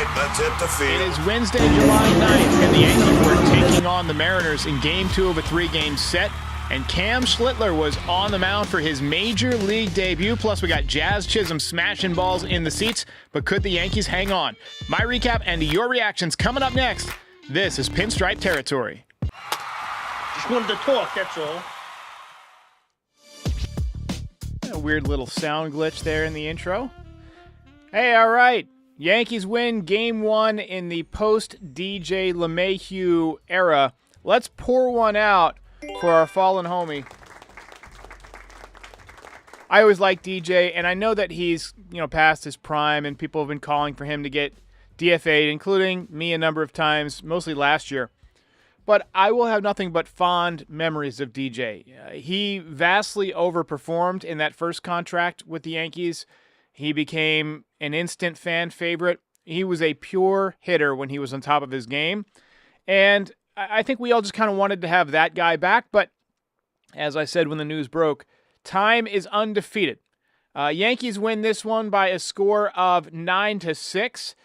right, let's hit the field. It is Wednesday, July 9th, and the Yankees were taking on the Mariners in Game 2 of a 3-game set. And Cam Schlittler was on the mound for his major league debut. Plus, we got Jazz Chisholm smashing balls in the seats. But could the Yankees hang on? My recap and your reactions coming up next. This is Pinstripe Territory. Just wanted to talk, that's all. A weird little sound glitch there in the intro. Hey, all right. Yankees win Game 1 in the post-DJ LeMahieu era. Let's pour one out for our fallen homie. I always liked DJ, and I know that he's, past his prime, and people have been calling for him to get DFA'd, including me a number of times, mostly last year. But I will have nothing but fond memories of DJ. He vastly overperformed in that first contract with the Yankees. He became an instant fan favorite. He was a pure hitter when he was on top of his game. And I think we all just kind of wanted to have that guy back. But as I said when the news broke, time is undefeated. Yankees win this one by a score of 9-6.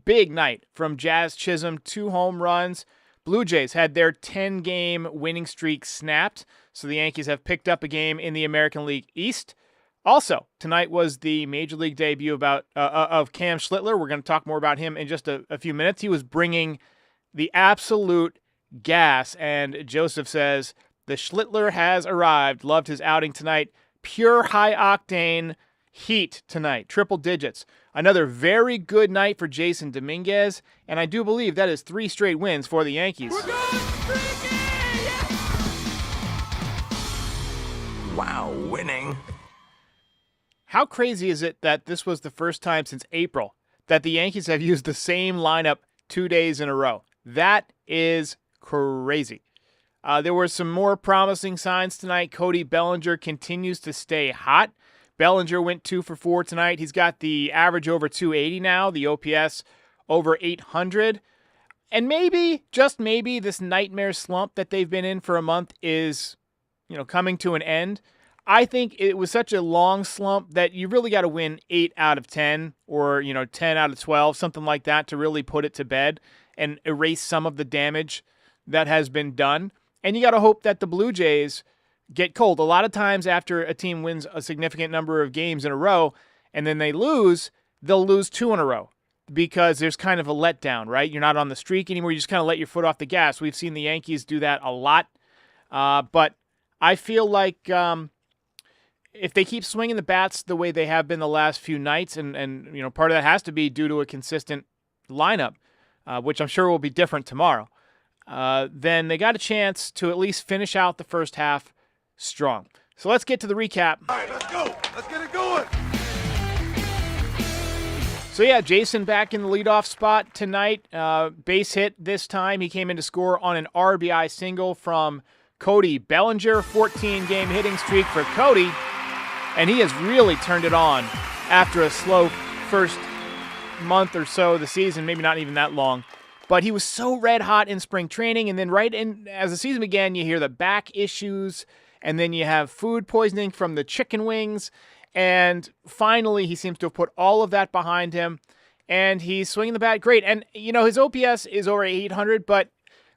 Big night from Jazz Chisholm, 2 home runs. Blue Jays had their 10-game winning streak snapped, so the Yankees have picked up a game in the American League East. Also, tonight was the Major League debut of Cam Schlittler. We're going to talk more about him in just a few minutes. He was bringing the absolute gas, and Joseph says, the Schlittler has arrived. Loved his outing tonight. Pure high-octane heat tonight, triple digits. Another very good night for Jason Dominguez, and I do believe that is 3 straight wins for the Yankees. We're going Wow, winning. How crazy is it that this was the first time since April that the Yankees have used the same lineup 2 days in a row? That is crazy. There were some more promising signs tonight. Cody Bellinger continues to stay hot. Bellinger went 2 for 4 tonight. He's got the average over 280 now, the OPS over 800. And maybe, just maybe, this nightmare slump that they've been in for a month is, coming to an end. I think it was such a long slump that you really got to win 8 out of 10 or, 10 out of 12, something like that to really put it to bed and erase some of the damage that has been done. And you got to hope that the Blue Jays get cold. A lot of times after a team wins a significant number of games in a row and then they lose, they'll lose 2 in a row because there's kind of a letdown, right? You're not on the streak anymore. You just kind of let your foot off the gas. We've seen the Yankees do that a lot. But I feel like if they keep swinging the bats the way they have been the last few nights, and part of that has to be due to a consistent lineup, which I'm sure will be different tomorrow, then they got a chance to at least finish out the first half strong. So let's get to the recap. All right, let's go. Let's get it going. So yeah, Jason back in the leadoff spot tonight. Base hit this time. He came in to score on an RBI single from Cody Bellinger. 14-game hitting streak for Cody. And he has really turned it on after a slow first month or so of the season, maybe not even that long. But he was so red hot in spring training, and then right in as the season began, you hear the back issues, and then you have food poisoning from the chicken wings, and finally he seems to have put all of that behind him, and he's swinging the bat great. And, his OPS is over 800, but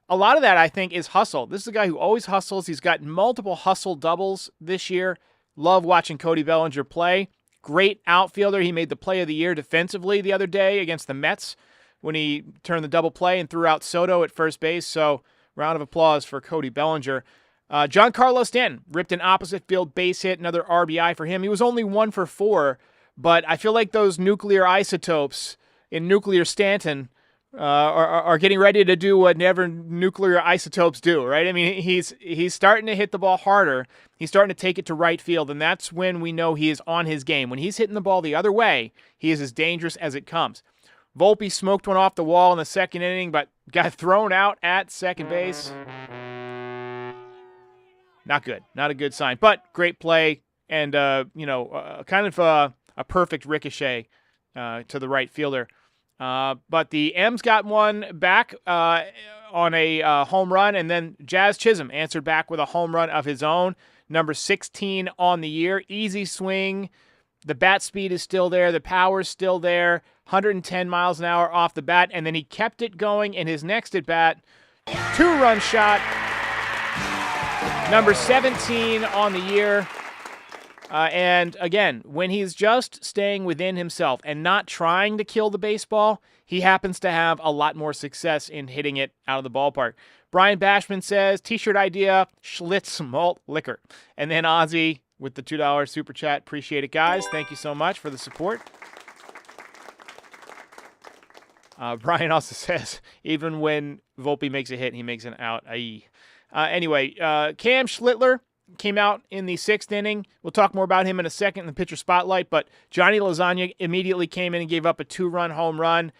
a lot of that, I think, is hustle. This is a guy who always hustles. He's got multiple hustle doubles this year. Love watching Cody Bellinger play. Great outfielder. He made the play of the year defensively the other day against the Mets when he turned the double play and threw out Soto at first base. So, round of applause for Cody Bellinger. Giancarlo Stanton ripped an opposite field base hit, another RBI for him. He was only 1 for 4, but I feel like those nuclear isotopes in Nuclear Stanton are getting ready to do what never nuclear isotopes do, right? I mean, he's starting to hit the ball harder. He's starting to take it to right field, and that's when we know he is on his game. When he's hitting the ball the other way, he is as dangerous as it comes. Volpe smoked one off the wall in the second inning, but got thrown out at second base. Not good. Not a good sign, but great play and, kind of a perfect ricochet to the right fielder. But the M's got one back on a home run, and then Jazz Chisholm answered back with a home run of his own, number 16 on the year. Easy swing, The bat speed is still there. The power is still there. 110 miles an hour off the bat. And then he kept it going in his next at-bat. 2-run shot. Number 17 on the year. And again, when he's just staying within himself and not trying to kill the baseball, he happens to have a lot more success in hitting it out of the ballpark. Brian Bashman says, T-shirt idea, Schlitz malt liquor. And then Ozzy with the $2 super chat. Appreciate it, guys. Thank you so much for the support. Brian also says, even when Volpe makes a hit, he makes an out. Anyway, Cam Schlittler came out in the 6th inning. We'll talk more about him in a second in the pitcher spotlight, but Johnny Lasagna immediately came in and gave up a 2-run home run.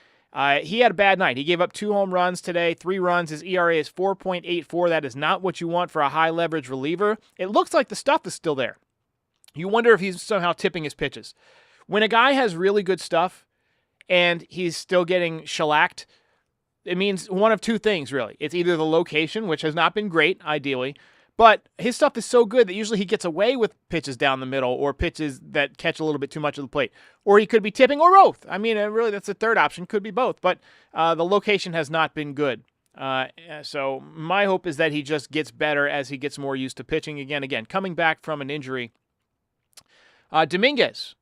He had a bad night. He gave up 2 home runs today, 3 runs. His ERA is 4.84. That is not what you want for a high-leverage reliever. It looks like the stuff is still there. You wonder if he's somehow tipping his pitches. When a guy has really good stuff and he's still getting shellacked, it means one of two things, really. It's either the location, which has not been great, ideally, but his stuff is so good that usually he gets away with pitches down the middle or pitches that catch a little bit too much of the plate. Or he could be tipping or both. I mean, really, that's the third option. Could be both. But the location has not been good. So my hope is that he just gets better as he gets more used to pitching again. Again, coming back from an injury. Dominguez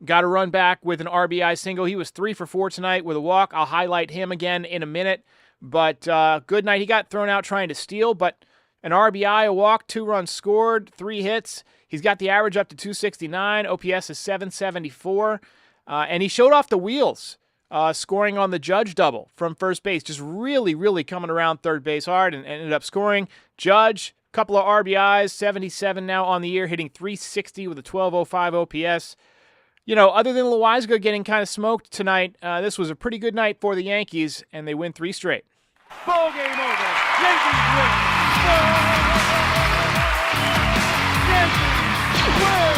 got a run back with an RBI single. He was 3 for 4 tonight with a walk. I'll highlight him again in a minute. But good night. He got thrown out trying to steal, but an RBI, a walk, 2 runs scored, 3 hits. He's got the average up to 269. OPS is 774. And he showed off the wheels, scoring on the Judge double from first base. Just really, really coming around third base hard and ended up scoring. Judge, couple of RBIs, 77 now on the year, hitting 360 with a 1205 OPS. You know, other than Loizaga getting kind of smoked tonight, this was a pretty good night for the Yankees, and they win 3 straight. Ball game over. Yankees win. Yankees win.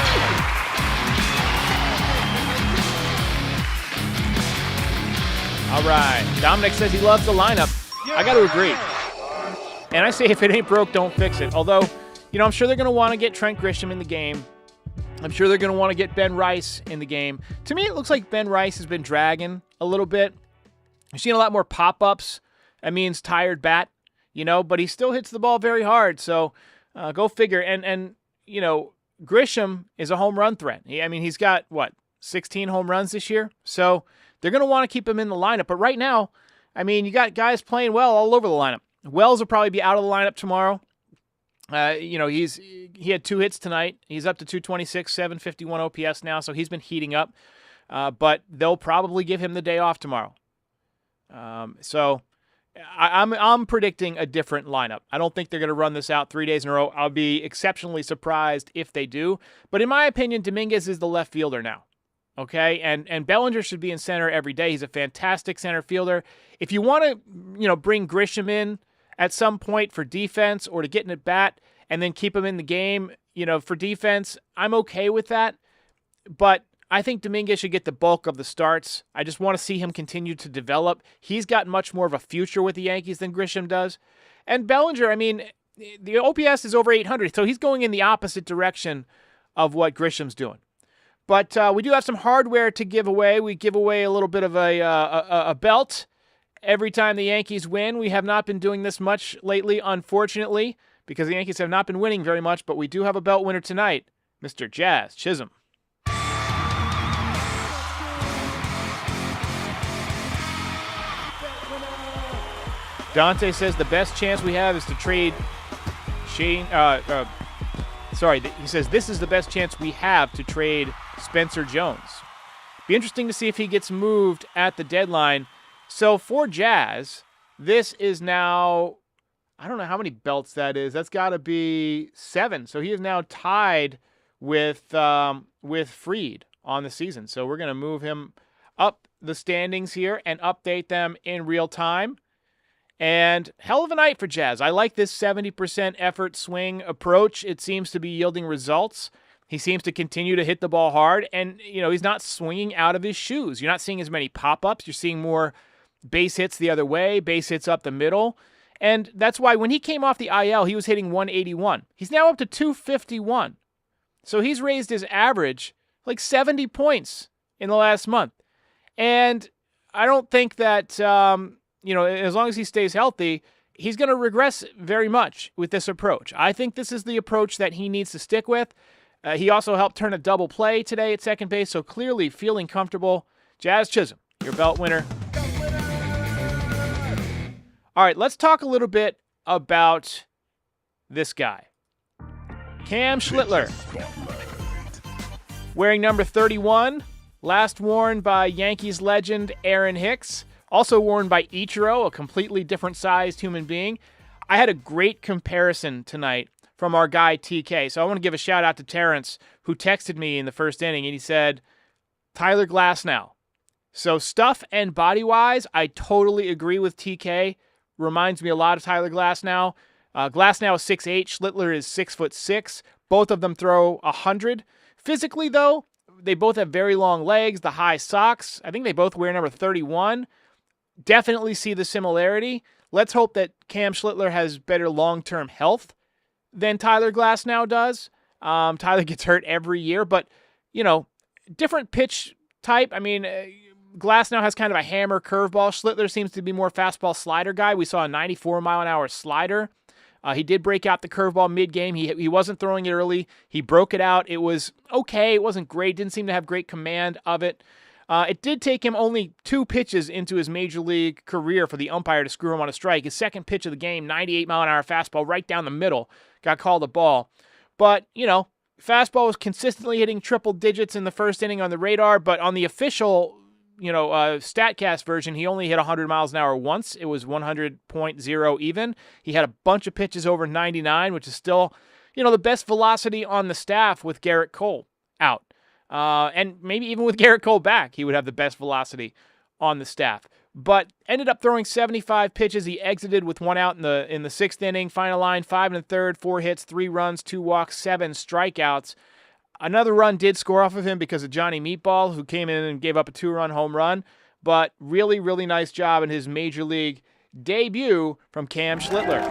All right. Dominic says he loves the lineup. I got to agree. And I say if it ain't broke, don't fix it. Although, you know, I'm sure they're going to want to get Trent Grisham in the game. I'm sure they're going to want to get Ben Rice in the game. To me, it looks like Ben Rice has been dragging a little bit. I've seen a lot more pop-ups. That means tired bat, you know, but he still hits the ball very hard. So go figure. And you know, Grisham is a home run threat. He's got, 16 home runs this year? So they're going to want to keep him in the lineup. But right now, you got guys playing well all over the lineup. Wells will probably be out of the lineup tomorrow. He had 2 hits tonight. He's up to 226, 751 OPS now, so he's been heating up. But they'll probably give him the day off tomorrow. So I'm predicting a different lineup. I don't think they're going to run this out 3 days in a row. I'll be exceptionally surprised if they do. But in my opinion, Dominguez is the left fielder now. Okay, and Bellinger should be in center every day. He's a fantastic center fielder. If you want to, bring Grisham in at some point for defense or to get an at-bat and then keep him in the game, for defense, I'm okay with that. But I think Dominguez should get the bulk of the starts. I just want to see him continue to develop. He's got much more of a future with the Yankees than Grisham does. And Bellinger, the OPS is over 800, so he's going in the opposite direction of what Grisham's doing. But we do have some hardware to give away. We give away a little bit of a belt every time the Yankees win. We have not been doing this much lately, unfortunately, because the Yankees have not been winning very much, but we do have a belt winner tonight, Mr. Jazz Chisholm. Dante says the best chance we have is to trade Shane. He says this is the best chance we have to trade Spencer Jones. Be interesting to see if he gets moved at the deadline. So for Jazz, this is now, I don't know how many belts that is. That's got to be 7. So he is now tied with Fried on the season. So we're going to move him up the standings here and update them in real time. And hell of a night for Jazz. I like this 70% effort swing approach. It seems to be yielding results. He seems to continue to hit the ball hard, and he's not swinging out of his shoes. You're not seeing as many pop-ups. You're seeing more base hits the other way, base hits up the middle. And that's why when he came off the IL, he was hitting 181. He's now up to 251. So he's raised his average like 70 points in the last month. And I don't think that, as long as he stays healthy, he's going to regress very much with this approach. I think this is the approach that he needs to stick with. He also helped turn a double play today at second base, so clearly feeling comfortable. Jazz Chisholm, your belt winner. All right, let's talk a little bit about this guy. Cam Schlittler, wearing number 31, last worn by Yankees legend Aaron Hicks, also worn by Ichiro, a completely different sized human being. I had a great comparison tonight from our guy TK, so I want to give a shout out to Terrence, who texted me in the first inning, and he said, Tyler Glasnow. So stuff and body-wise, I totally agree with TK. Reminds me a lot of Tyler Glasnow. Glasnow is 6'8", Schlittler is 6'6". Both of them throw 100. Physically, though, they both have very long legs, the high socks. I think they both wear number 31. Definitely see the similarity. Let's hope that Cam Schlittler has better long-term health than Tyler Glasnow does. Tyler gets hurt every year, but, different pitch type. I mean, Glasnow has kind of a hammer curveball. Schlittler seems to be more fastball slider guy. We saw a 94-mile-an-hour slider. He did break out the curveball mid-game. He wasn't throwing it early. He broke it out. It was okay. It wasn't great. Didn't seem to have great command of it. It did take him only 2 pitches into his major league career for the umpire to screw him on a strike. His second pitch of the game, 98-mile-an-hour fastball right down the middle, got called a ball. But, fastball was consistently hitting triple digits in the first inning on the radar, but on the official StatCast version, he only hit 100 miles an hour once. It was 100.0 even. He had a bunch of pitches over 99, which is still, the best velocity on the staff with Garrett Cole out. And maybe even with Garrett Cole back, he would have the best velocity on the staff. But ended up throwing 75 pitches. He exited with 1 out in the 6th inning. Final line, 5 1/3, 4 hits, 3 runs, 2 walks, 7 strikeouts. Another run did score off of him because of Johnny Meatball, who came in and gave up a 2-run home run. But really, really nice job in his major league debut from Cam Schlittler.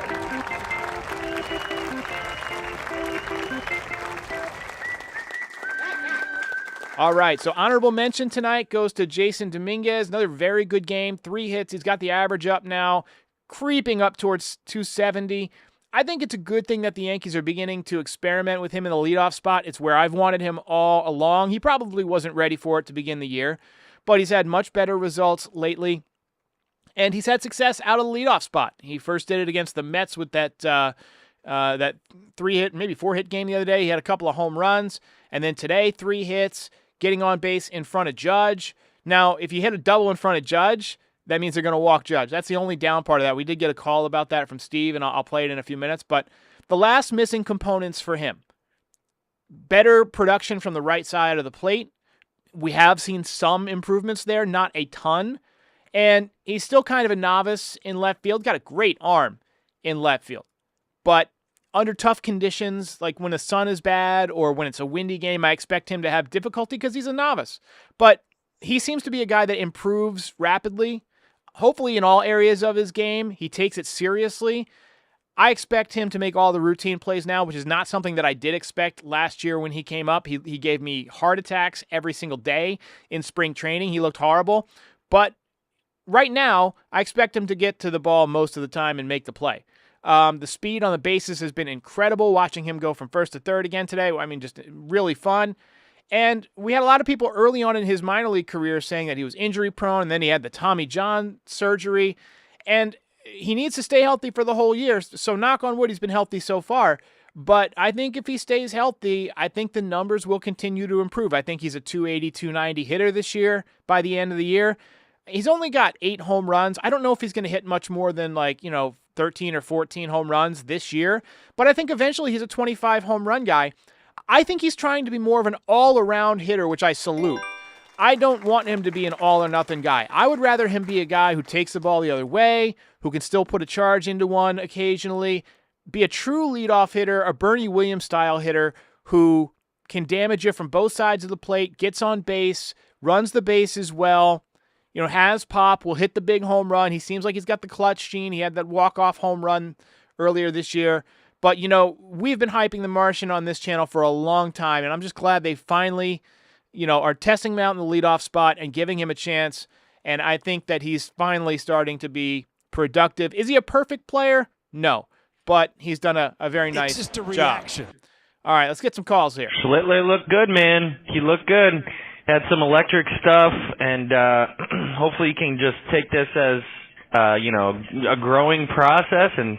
All right, so honorable mention tonight goes to Jason Dominguez. Another very good game, 3 hits. He's got the average up now, creeping up towards 270. I think it's a good thing that the Yankees are beginning to experiment with him in the leadoff spot. It's where I've wanted him all along. He probably wasn't ready for it to begin the year, but he's had much better results lately, and he's had success out of the leadoff spot. He first did it against the Mets with that 3-hit, maybe 4-hit game the other day. He had a couple of home runs, and then today, 3 hits, getting on base in front of Judge. Now, if you hit a double in front of Judge, that means they're going to walk Judge. That's the only down part of that. We did get a call about that from Steve, and I'll play it in a few minutes. But the last missing components for him, better production from the right side of the plate. We have seen some improvements there, not a ton. And he's still kind of a novice in left field. Got a great arm in left field. But under tough conditions, like when the sun is bad or when it's a windy game, I expect him to have difficulty because he's a novice. But he seems to be a guy that improves rapidly. Hopefully in all areas of his game, he takes it seriously. I expect him to make all the routine plays now, which is not something that I did expect last year when he came up. He gave me heart attacks every single day in spring training. He looked horrible. But right now, I expect him to get to the ball most of the time and make the play. The speed on the bases has been incredible, watching him go from first to third again today. I mean, just really fun. And we had a lot of people early on in his minor league career saying that he was injury prone, and then he had the Tommy John surgery, and he needs to stay healthy for the whole year. So knock on wood, he's been healthy so far. But I think if he stays healthy, I think the numbers will continue to improve. I think he's a 280, 290 hitter this year by the end of the year. He's only got 8 home runs. I don't know if he's going to hit much more than 13 or 14 home runs this year, but I think eventually he's a 25 home run guy. I think he's trying to be more of an all-around hitter, which I salute. I don't want him to be an all-or-nothing guy. I would rather him be a guy who takes the ball the other way, who can still put a charge into one occasionally, be a true leadoff hitter, a Bernie Williams-style hitter who can damage you from both sides of the plate, gets on base, runs the bases well, has pop, will hit the big home run. He seems like he's got the clutch gene. He had that walk-off home run earlier this year. But, we've been hyping the Martian on this channel for a long time, and I'm just glad they finally are testing him out in the leadoff spot and giving him a chance. And I think that he's finally starting to be productive. Is he a perfect player? No. But he's done a very nice It's just a job. reaction. All right, let's get some calls here. Schlittler looked good, man. He looked good. Had some electric stuff, and hopefully he can just take this as, a growing process and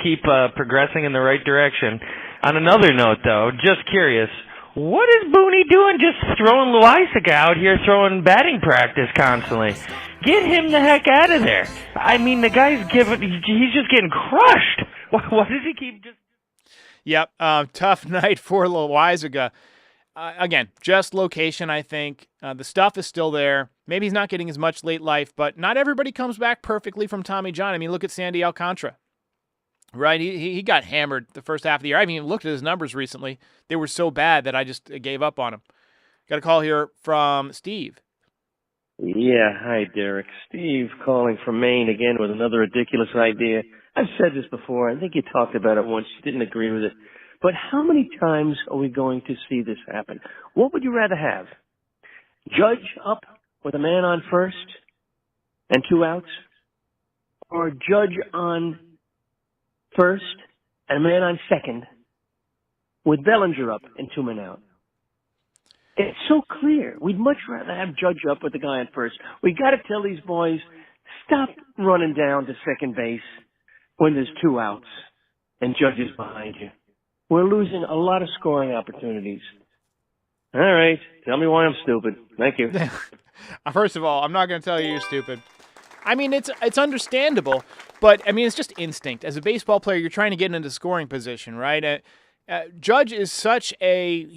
keep progressing in the right direction. On another note, though, just curious, what is Booney doing just throwing Loaizaga out here throwing batting practice constantly? Get him the heck out of there. I mean, the guy's he's just getting crushed. Why does he keep just... Yep, tough night for Loaizaga. Again, just location, I think. The stuff is still there. Maybe he's not getting as much late life, but not everybody comes back perfectly from Tommy John. I mean, look at Sandy Alcantara. Right, he got hammered the first half of the year. I haven't even looked at his numbers recently. They were so bad that I just gave up on him. Got a call here from Steve. Yeah, hi, Derek. Steve calling from Maine again with another ridiculous idea. I've said this before. I think you talked about it once. You didn't agree with it. But how many times are we going to see this happen? What would you rather have? Judge up with a man on first and 2 outs? Or Judge on first and a man on second with Bellinger up and 2 men out? It's so clear. We'd much rather have Judge up with the guy on first. We got to tell these boys, stop running down to second base when there's 2 outs and Judge is behind you. We're losing a lot of scoring opportunities. All right. Tell me why I'm stupid. Thank you. First of all, I'm not going to tell you you're stupid. I mean, it's understandable, but, I mean, it's just instinct. As a baseball player, you're trying to get into scoring position, right? Judge is such a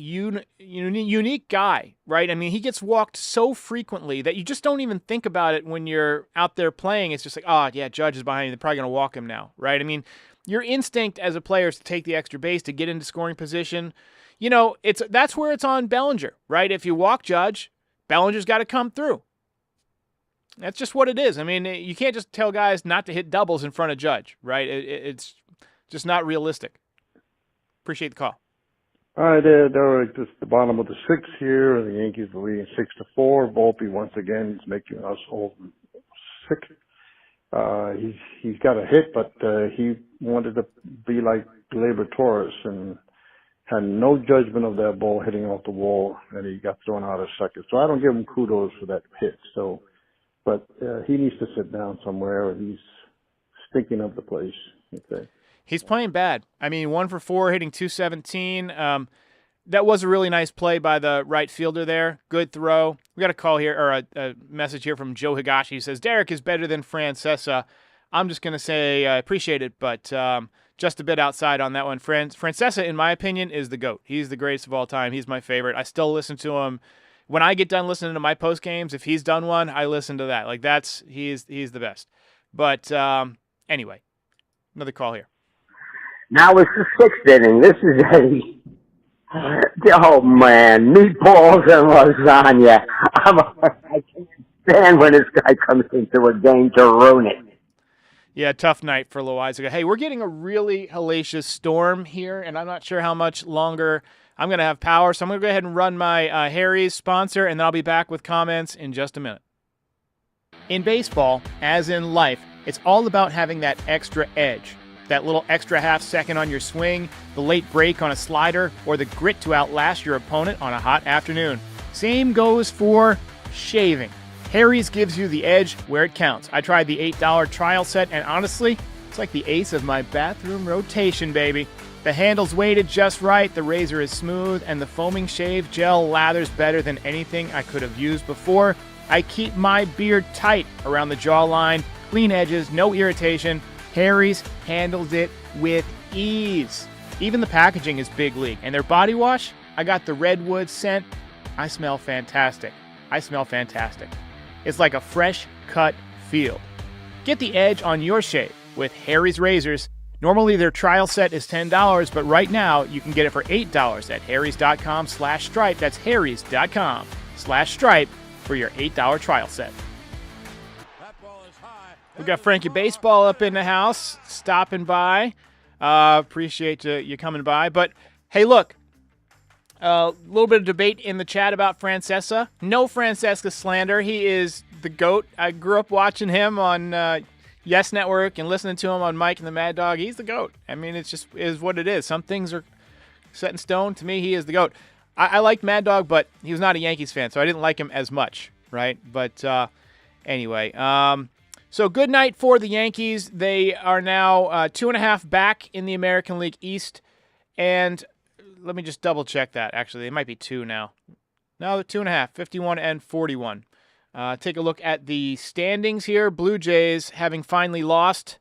unique guy, right? I mean, he gets walked so frequently that you just don't even think about it when you're out there playing. It's just like, oh, yeah, Judge is behind me. They're probably going to walk him now, right? I mean, your instinct as a player is to take the extra base, to get into scoring position. That's where it's on Bellinger, right? If you walk Judge, Bellinger's got to come through. That's just what it is. I mean, you can't just tell guys not to hit doubles in front of Judge, right? It's just not realistic. Appreciate the call. All right, they're just the bottom of the 6th here, and the Yankees are leading 6-4. Volpe once again is making us all sick. He's got a hit, but he wanted to be like Gleyber Torres and had no judgment of that ball hitting off the wall, and he got thrown out of second. So I don't give him kudos for that hit. But he needs to sit down somewhere. He's stinking up the place. Okay. He's playing bad. I mean, 1 for 4, hitting .217. That was a really nice play by the right fielder there. Good throw. We got a call here, or a message here from Joe Higashi. He says, Derek is better than Francesa. I'm just going to say I appreciate it, but just a bit outside on that one. Francesa, in my opinion, is the GOAT. He's the greatest of all time. He's my favorite. I still listen to him. When I get done listening to my post games, if he's done one, I listen to that. Like he's the best. But anyway, another call here. Now it's the 6th inning. This is oh man, meatballs and lasagna. I can't stand when this guy comes into a game to ruin it. Yeah, tough night for Loaizaga. Hey, we're getting a really hellacious storm here, and I'm not sure how much longer I'm going to have power, so I'm going to go ahead and run my Harry's sponsor, and then I'll be back with comments in just a minute. In baseball, as in life, it's all about having that extra edge. That little extra half second on your swing, the late break on a slider, or the grit to outlast your opponent on a hot afternoon. Same goes for shaving. Harry's gives you the edge where it counts. I tried the $8 trial set, and honestly, it's like the ace of my bathroom rotation, baby. The handle's weighted just right, the razor is smooth, and the foaming shave gel lathers better than anything I could have used before. I keep my beard tight around the jawline, clean edges, no irritation. Harry's handles it with ease. Even the packaging is big league. And their body wash, I got the redwood scent. I smell fantastic. It's like a fresh cut field. Get the edge on your shave with Harry's razors. Normally their trial set is $10, but right now you can get it for $8 at harrys.com/stripe. That's harrys.com/stripe for your $8 trial set. We got Frankie Baseball up in the house, stopping by. Appreciate you coming by. But, hey, look, A little bit of debate in the chat about Francesa. No Francesa slander. He is the GOAT. I grew up watching him on Yes Network and listening to him on Mike and the Mad Dog. He's the GOAT. I mean, it's just is what it is. Some things are set in stone. To me, he is the GOAT. I liked Mad Dog, but he was not a Yankees fan, so I didn't like him as much, right? But anyway, so good night for the Yankees. They are now 2.5 back in the American League East, and let me just double check that. Actually, they might be 2 now. No, they're 2.5, 51 and 41. Take a look at the standings here. Blue Jays having finally lost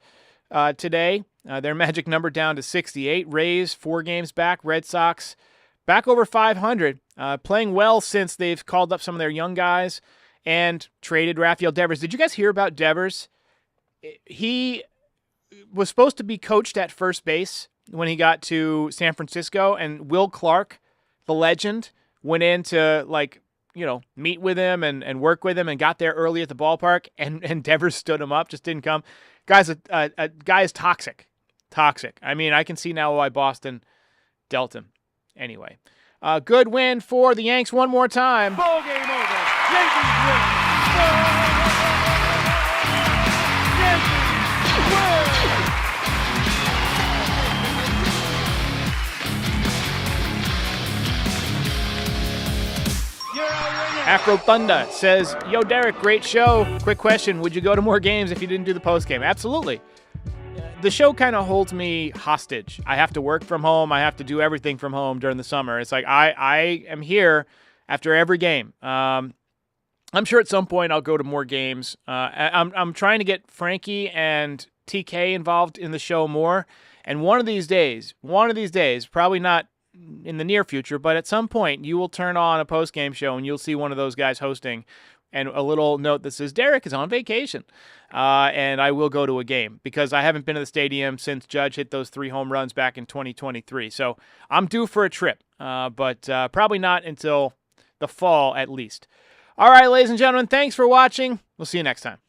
today. Their magic number down to 68. Rays 4 games back. Red Sox back over 500. Playing well since they've called up some of their young guys and traded Rafael Devers. Did you guys hear about Devers? He was supposed to be coached at first base when he got to San Francisco, and Will Clark, the legend, went in to meet with him and work with him and got there early at the ballpark, and Devers stood him up, just didn't come. A guy is toxic. Toxic. I mean, I can see now why Boston dealt him. Anyway, good win for the Yanks one more time. Ball game over. Yankees win. Yankees win. Afro Thunder says, "Yo, Derek, great show. Quick question: would you go to more games if you didn't do the postgame?" Absolutely. The show kind of holds me hostage. I have to work from home. I have to do everything from home during the summer. It's like I am here after every game. I'm sure at some point I'll go to more games. I'm trying to get Frankie and TK involved in the show more. And one of these days, probably not in the near future, but at some point you will turn on a post-game show and you'll see one of those guys hosting and a little note that says Derek is on vacation. And I will go to a game because I haven't been to the stadium since Judge hit those 3 home runs back in 2023. So I'm due for a trip, but probably not until the fall at least. All right, ladies and gentlemen, thanks for watching. We'll see you next time.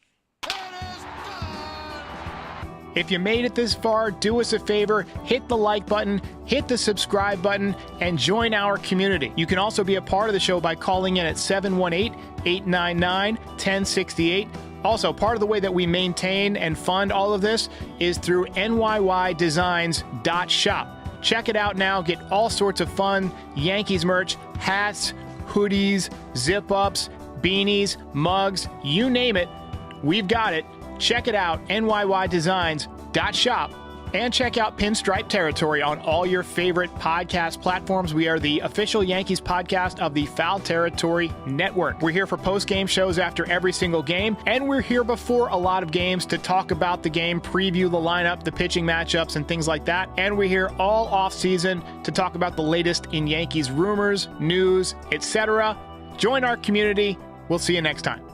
If you made it this far, do us a favor, hit the like button, hit the subscribe button, and join our community. You can also be a part of the show by calling in at 718-899-1068. Also, part of the way that we maintain and fund all of this is through NYYDesigns.shop. Check it out now. Get all sorts of fun Yankees merch, hats, hoodies, zip-ups, beanies, mugs, you name it. We've got it. Check it out, NYYDesigns.shop. And check out Pinstripe Territory on all your favorite podcast platforms. We are the official Yankees podcast of the Foul Territory Network. We're here for post-game shows after every single game, and we're here before a lot of games to talk about the game, preview the lineup, the pitching matchups, and things like that. And we're here all off-season to talk about the latest in Yankees rumors, news, etc. Join our community. We'll see you next time.